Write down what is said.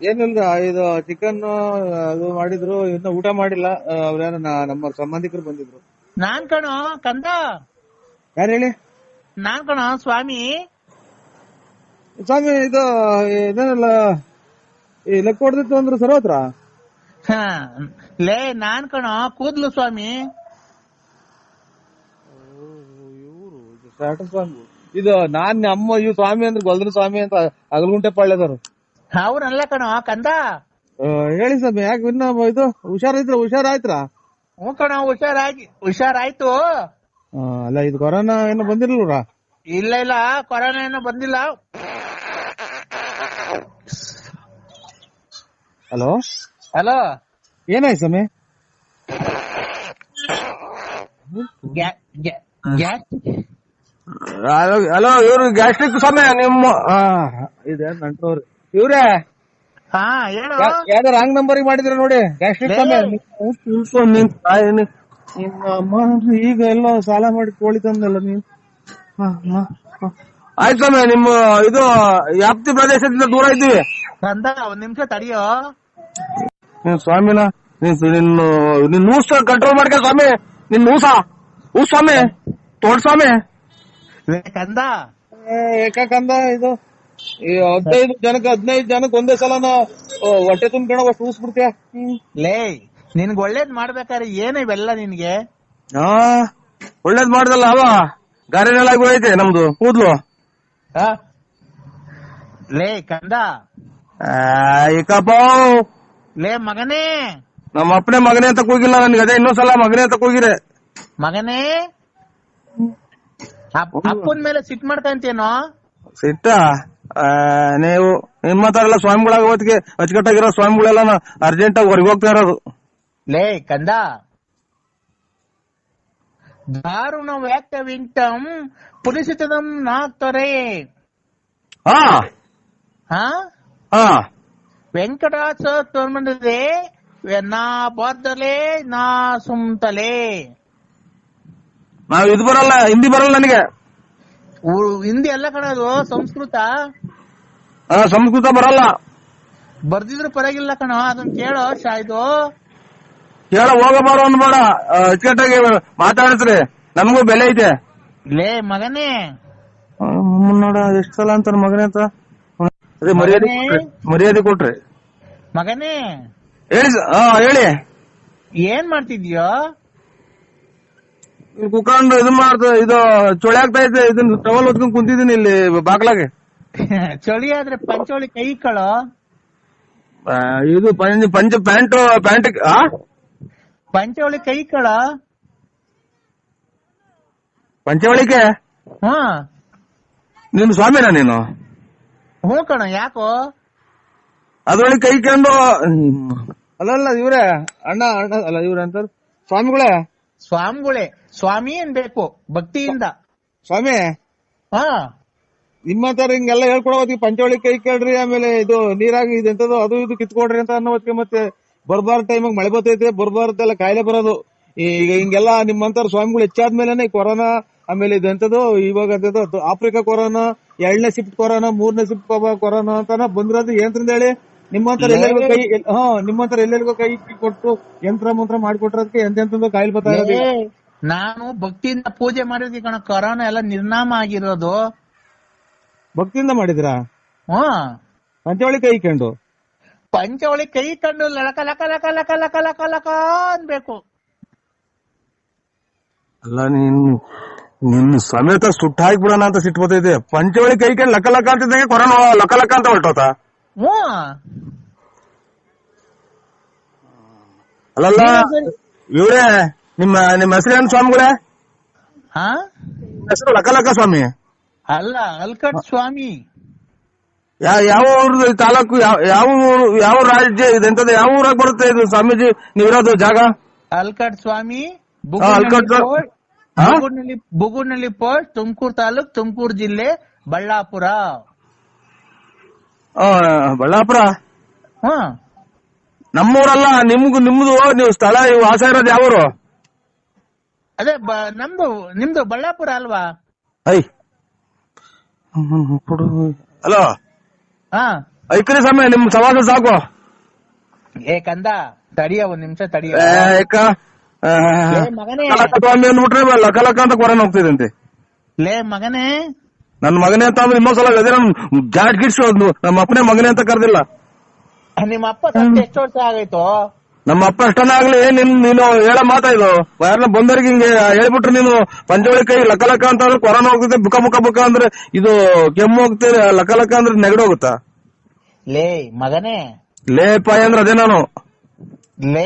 ಏನಿಲ್ಲ, ಇದು ಚಿಕನ್ ಅದು ಮಾಡಿದ್ರು, ಇನ್ನು ಊಟ ಮಾಡಿಲ್ಲ. ಅವ್ರೇನ ನಮ್ಮ ಸಂಬಂಧಿಕರು ಬಂದಿದ್ರು. ನಾನ್ ಕಣೋ ಕಂದ, ಯಾರು ಹೇಳಿ? ನಾನ್ ಕಣೋ ಸ್ವಾಮಿ. ಸ್ವಾಮಿ, ಇದು ಇದೇನಲ್ಲ, ಈ ಲೆಕ್ಕ ಹೊಡೆದಿತ್ತು ಅಂದ್ರು ಸರ್ವತ್ರ. ಹ, ಲೇ ನಾನ್ ಕಣೋ ಕೂದ್ಲು ಸ್ವಾಮಿ. ಇವರು ಸ್ವಾಮಿ. ಇದು ನಾನ್ ನಮ್ಮ ಇವ್ ಸ್ವಾಮಿ ಅಂದ್ರೆ ಗೊಲ್ದ್ರ ಸ್ವಾಮಿ ಅಂತ ಅಗಲಗುಂಟೆ ಪಾಳ್ಯದವ್ರು. ಅವ್ರಲ್ಲ ಕಣೋ ಕಂದ. ಹೇಳಿ ಸ್ವಾಮಿ, ಯಾಕೆ ಇನ್ನ ಇದು ಹುಷಾರಾಯ್ತ್ರಾ? ಹ್ಞೂ ಕಣೋ, ಹುಷಾರಾಯ್ತು. ಅಲ್ಲ, ಇದು ಕೊರೋನಾ ಏನೋ ಬಂದಿರಲ್ರ? ಇಲ್ಲ ಕೊರೋನಾ ಏನೋ ಬಂದಿಲ್ಲ. ಹಲೋ ಹಲೋ, ಏನಾಯ್ತು ಸ್ವಾಮಿ? ಹಲೋ, ಇವ್ರು ಗ್ಯಾಸ್ಟ್ರಿಕ್ ಸ್ವಾಮಿ ನಿಮ್ಮ ಇದೆ ನಂಟವ್ರು ಇವ್ರೆ. ಹಾ ಹೇಳು. ಯಾವ್ದೋ ರಾಂಗ್ ನಂಬರಿಗೆ ಮಾಡಿದ್ರ ನೋಡಿ. ಗ್ಯಾಸ್ಟ್ರಿಕ್ ಸ್ವಾಮಿ ನಿಮ್ಮ ಈಗ ಎಲ್ಲ ಸಾಲ ಮಾಡಿ ಕೋಳಿ ತಂದಲ್ಲ ನೀನ್. ಆಯ್ತು ಸ್ವಾಮಿ, ನಿಮ್ಮ ಇದು ವ್ಯಾಪ್ತಿ ಪ್ರದೇಶದಿಂದ ದೂರ ಇದ್ದೀವಿ. ಕಂದ ಒಂದ್ ನಿಮಿಷ ತಡಿಯೋ. ಸ್ವಾಮಿನ ನಿನ್ ನೂಸ ಕಂಟ್ರೋಲ್ ಮಾಡ್ಕ ಸ್ವಾಮಿ. ನಿನ್ ನೂಸ ಸ್ವಾಮಿ, ತೋಡ್ ಸ್ವಾಮಿ. ಕಂದ ಏಕಂದ ಇದು 15 ಜನಕ್ಕೆ ಒಂದೇ ಸಲನ ಹೊಟ್ಟೆ ತುಂಬ್ಕೊಂಡ ಅಷ್ಟು ಊಸ್ಬಿಡ್ತೀಯ. ಲೇ, ನಿನ್ಗ್ ಒಳ್ಳೇದ್ ಮಾಡ್ಬೇಕಾದ್ರೆ ಏನ ಇವೆಲ್ಲ ನಿನ್ಗೆ? ಒಳ್ಳೇದ್ ಮಾಡ್ದಲ್ಲ ಅವ ಗಾರೆನೆಲ್ಲ ಹೋಯ್ತೆ ನಮ್ದು ಕೂದ್ಲು. ಲೇ ಕಂದ, ಏಕಪ್ಪ ಲೇ ಮಗನೇ, ನಮ್ಮ ಅಪ್ಪನೇ ಮಗನೇ ಅಂತ ಕೂಗಿಲ್ಲ ನನ್ಗೆ. ಅದೇ ಇನ್ನೊಂದ್ಸಲ ಮಗನೇ ಅಂತ ಕೂಗಿರೆ. ಮಗನೇ, ಅಪ್ಪನ ಮೇಲೆ ಸಿಟ್ ಮಾಡ್ಕಂತೇನೋ? ಸಿಟ್ಟ? ನೀವು ನಿಮ್ಮ ತರ ಎಲ್ಲ ಸ್ವಾಮಿಗಳಾಗ ಹೊತ್ತಿಗೆ ಅಚ್ಚುಕಟ್ಟಾಗಿರೋ ಸ್ವಾಮಿಗಳೆಲ್ಲ ಅರ್ಜೆಂಟ್ ಆಗಿ ಹೊರಗೆ ಹೋಗ್ತಾ ಇರೋದು. ಲೇ ಕಂದ, ದಾರುಣ ವ್ಯಾಕ್ತವಿಂಟಂ ಪುಲಿಸಿತದಂ ನಾಕ್ತರೆ. ವೆಂಕಟಾಚ ತೋರ್ಮಂದಿದೆ ನಾ ಬಾರ್ದಲೆ ನಾ ಸುಮ್ತಲೆ. ನಾವ್ ಇದು ಬರಲ್ಲ, ಹಿಂದಿ ಬರಲ್ಲ ನನಗೆ. ಹಿಂದಿ ಎಲ್ಲ ಕಣದು, ಸಂಸ್ಕೃತ. ಸಂಸ್ಕೃತ ಬರಲ್ಲ. ಬರ್ದಿದ್ರು ಪರವಾಗಿಲ್ಲ ಕಣೋ, ಅದನ್ನ ಕೇಳೋ. ಇದು ಕೇಳ ಹೋಗಬಾರ ಅಂದ್ಬೇಡ, ಅಚ್ಚುಕಟ್ಟಾಗಿ ಮಾತಾಡಿಸ್ರಿ, ನಮಗೂ ಬೆಲೆ ಐತೆ. ಲೇ ಮಗನೇ, ನೋಡ ಎಷ್ಟ್ ಸಲ ಅಂತಾರ ಮಗನೇ ಅಂತ. ಅದೇ ಮರ್ಯಾದೆ ಕೊಟ್ರಿ. ಮಗನೇ ಹೇಳಿ. ಹೇಳಿ, ಏನ್ ಮಾಡ್ತಿದ್ಯೋ? ಕುತ್ಕೊಂಡು ಇದು ಇದು ಚೊಳೆ ಆಗ್ತಾ ಐತೆ. ಇದನ್ನ ಟವಲ್ ಹೊತ್ಕೊಂಡ್ ಕುಂತಿದ್ದೀನಿ ಇಲ್ಲಿ ಬಾಗ್ಲಾಗೆ. ಚಳಿ ಆದ್ರೆ ಪಂಚೋಳಿ ಕೈ ಕಳೋ. ಇದು ಪ್ಯಾಂಟ್ ಪಂಚೋಳಿ ಕೈ ಕಳ. ಪಂಚವಳಿಕೆ? ನೀನು ಸ್ವಾಮಿನ ನೀನು? ಹ್ಞೂ ಕಣ, ಯಾಕೋ? ಅದ್ರೊಳಗೆ ಕೈ ಕಂಡು ಅಲ್ಲಲ್ಲ ಇವ್ರೆ ಅಣ್ಣ ಅಲ್ಲ ಇವ್ರೆ ಅಂತಾರ ಸ್ವಾಮಿಗಳೇ. ಸ್ವಾಮಿ ಅನ್ಬೇಕು ಭಕ್ತಿಯಿಂದ. ಸ್ವಾಮಿ, ನಿಮ್ಮ ತರ ಹಿಂಗೆಲ್ಲ ಹೇಳ್ಕೊಡೋದಕ್ಕೆ ಪಂಚವಳಿ ಕೈ ಕೇಳ್ರಿ, ಆಮೇಲೆ ಇದು ನೀರಾಗಿ ಇದೆಂತದ್ದು ಅದು ಇದು ಕಿತ್ಕೊಡ್ರಿ ಅಂತ ಅನ್ನೋದಕ್ಕೆ ಮತ್ತೆ ಬರ್ಬಾರ್ದ ಟೈಮಾಗ ಮಳೆ ಬರ್ತೈತೆ, ಬರ್ಬಾರ್ದೆಲ್ಲ ಕಾಯಿಲೆ ಬರೋದು. ಈಗ ಹಿಂಗೆಲ್ಲ ನಿಮ್ಮಂತರ ಸ್ವಾಮಿಗಳು ಹೆಚ್ಚಾದ್ಮೇಲೆ ಕೊರೋನಾ, ಆಮೇಲೆ ಇದೆಂತದ್ದು ಇವಾಗ ಅಂತದ್ದು ಆಫ್ರಿಕಾ ಕೊರೋನಾ, 2ನೇ ಶಿಫ್ಟ್ ಕೊರೋನಾ, 3ನೇ ಶಿಫ್ಟ್ ಕೊರೋನಾ ಅಂತಾನ ಬಂದಿರೋದು. ಏನ್ರಿಂದ ಹೇಳಿ? ನಿಮ್ಮಂತರ ಎಲ್ಲರಿಗೂ ಕೈ ಕೊಟ್ಟು ಯಂತ್ರ ಮಂತ್ರ ಮಾಡಿಕೊಟ್ರದಕ್ಕೆ ಎಂತೆಂತದ್ದು ಕಾಯಿಲೆ ಬರ್ತಾ ಇರೋದು. ನಾನು ಭಕ್ತಿಯಿಂದ ಪೂಜೆ ಮಾಡಿದ್ವಿ ಕಣ, ಕೊರೋನಾ ಎಲ್ಲ ನಿರ್ನಾಮ ಆಗಿರೋದು. ಭಕ್ತಿಯಿಂದ ಮಾಡಿದಿರಾ? ಪಂಚವಳಿ ಕೈ ಕಂಡು ಲಕ ಲಕ ಲಕ ಲಕ ಲಕ ಲಕ ಲಕ ಅನ್ಬೇಕು. ಅಲ್ಲ ನಿನ್ನ ಸಮೇತ ಸುಟ್ಟ ಹಾಕ್ಬಿಡೋಣ ಅಂತ ಸಿಟ್ಟು ಬರ್ತೈತೆ. ಪಂಚವಳಿ ಕೈ ಕಂಡು ಲಕ ಲಕ ಅಂತಿದ್ದಂಗೆ ಕೊರೋನಾ ಲಕ ಲಕ ಅಂತ ಹೊರಟೋತ. ಅಲ್ಲಲ್ಲ ಇವ್ರೆ, ನಿಮ್ಮ ಹೆಸರೇನು ಸ್ವಾಮಿಗಳೇ? ಹೆಸರು ಲಕ ಲಕ ಸ್ವಾಮಿ ಅಲ್ಲ, ಅಲ್ಕಟ್ ಸ್ವಾಮಿ. ಯಾವ ಊರು ತಾಲೂಕು, ಯಾವ ರಾಜ್ಯ ಇದೆಂತದ್ದು, ಯಾವ ಊರಾಗ ಬರುತ್ತೆ ಇದು ಸ್ವಾಮೀಜಿ ನೀವಿರೋದು ಜಾಗ? ಅಲ್ಕಟ್ ಸ್ವಾಮಿ, ಬುಗುಡ್ನಳ್ಳಿ ಪೋಸ್ಟ್, ತುಮಕೂರು ತಾಲೂಕ್, ತುಮಕೂರು ಜಿಲ್ಲೆ, ಬಳ್ಳಾಪುರ. ಬಳ್ಳಾಪುರ ನಮ್ಮೂರಲ್ಲ, ನಿಮ್ದು ನೀವು ಸ್ಥಳ ವಾಸ ಇರೋದು ಯಾವೂರು? ಅದೇ ನಿಮ್ದು ಬಳ್ಳಾಪುರ ಅಲ್ವಾ? ಹಲೋ, ಐಕ್ರಿ ಸ್ವಾಮಿ ನಿಮ್ ಸವಾಸ ಸಾಕು. ಏ ಕಂದ ತಡಿಯ ಒಂದ್ ನಿಮಿಷ ತಡಿಯ. ಮಗನೇ ಸ್ವಾಮಿ ಅಂದ್ಬಿಟ್ರೆ ಲಕ ಲಕ ಅಂತ ಕೊರೋನಾ ಹೋಗ್ತಿದಂತೆ. ಲೇ ಮಗನೇ, ನನ್ ಮಗನೇ ಅಂತ ಅಂದ್ರೆ ಇನ್ನೊಂದ್ಸಲ ಅದೇ ನಮ್ ಜಾಟ್ ಗಿಡ್ಸು ನಮ್ಮ ಅಪ್ಪನೇ ಮಗನೇ ಅಂತ ಕರ್ದಿಲ್ಲ. ನಿಮ್ಮ ಅಪ್ಪ ಸತ್ತು ಎಷ್ಟು ವರ್ಷ ಆಗೈತು? ನಮ್ಮ ಅಪ್ಪ ಎಷ್ಟನ್ನ ಆಗ್ಲಿ ನೀನು ಹೇಳ ಮಾತಾ ಇದು ಯಾರನ್ನ ಬಂದವ್ರಿಗೆ ಹಿಂಗೆ ಹೇಳ್ಬಿಟ್ರೆ ನೀನು ಪಂಚವಳಿ ಕೈ ಲಕ ಲಕ ಅಂತ ಅಂದ್ರೆ ಕೊರೋನಾ ಹೋಗ್ತದೆ, ಬುಕ ಬುಕ ಬುಕ ಅಂದ್ರೆ ಇದು ಕೆಮ್ಮು ಹೋಗ್ತದೆ, ಲಕ ಲಕ ಅಂದ್ರೆ ನೆಗಡಿ ಹೋಗುತ್ತಾ? ಲೇ ಮಗನೇ, ಲೇ ಪಾಯ ಅಂದ್ರೆ ಅದೇ ನಾನು. ಲೇ